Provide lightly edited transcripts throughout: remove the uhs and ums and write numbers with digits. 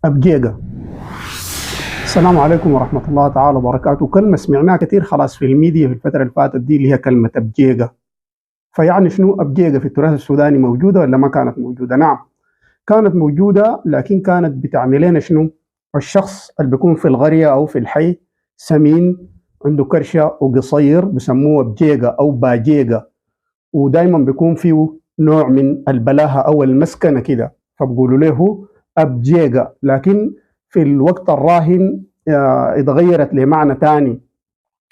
أبجيجا. السلام عليكم ورحمة الله تعالى وبركاته. كلمة سمعناها كثير خلاص في الميديا في الفترة اللي فاتت دي، اللي هي كلمة أبجيجا. فيعني شنو أبجيجا في التراث السوداني؟ موجودة ولا ما كانت موجودة؟ نعم كانت موجودة، لكن كانت بتعني لنا شنو؟ الشخص اللي بيكون في القرية أو في الحي سمين، عنده كرشة وقصير، بسموه أبجيجا أو باجيجا، ودايما بيكون فيه نوع من البلاهة أو المسكنة كده، فبقولوا له أبجيجا. لكن في الوقت الراهن اتغيرت لمعنى تاني،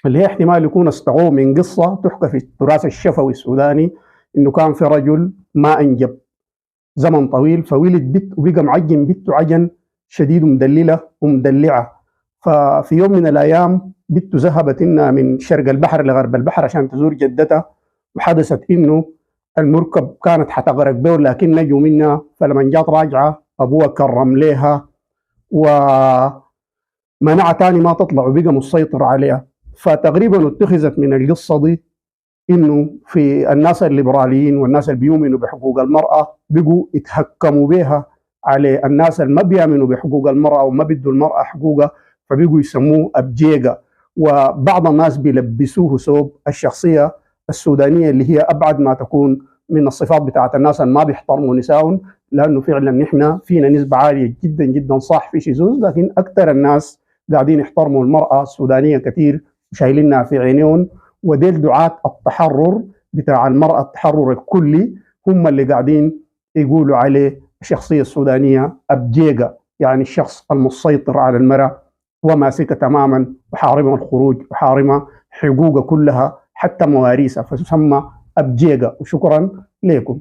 اللي هي احتمال يكون استغوه من قصة تحكى في التراث الشفوي السوداني، إنه كان في رجل ما أنجب زمن طويل، فولد بنت وبقى معجن بنته عجن شديد ومدللة ومدلعة. ففي يوم من الأيام بنته ذهبت إنها من شرق البحر لغرب البحر عشان تزور جدتها، وحدثت إنه المركب كانت حتغرق به، لكن نجوا منها. فلما جات راجعة أبوها كرم لها ومنعها تاني ما تطلع، وبقى مسيطر عليها. فتقريبا اتخذت من القصة دي انه في الناس الليبراليين والناس اللي بيؤمنوا بحقوق المراه بقوا يتهكموا بها على الناس اللي ما بيؤمنوا بحقوق المراه وما بيدوا المراه حقوقها، فبقوا يسموه ابجيجا. وبعض الناس بيلبسوه ثوب الشخصيه السودانيه، اللي هي ابعد ما تكون من الصفات بتاعت الناس اللي ما بيحترموا نسائهم، لانه فعلا نحن فينا نسبه عاليه جدا جدا، صح في شذوذ، لكن اكثر الناس قاعدين يحترموا المراه السودانيه كثير وشايلينها في عينيهم. وديل دعاة التحرر بتاع المرأة، التحرر الكلي، هم اللي قاعدين يقولوا عليه الشخصية السودانية أبجيجا، يعني الشخص المسيطر على المرأة وماسكة تماما وحارمها الخروج وحارمها حقوقها كلها حتى مواريثها، فتسمى أبجيجا. وشكرا لكم.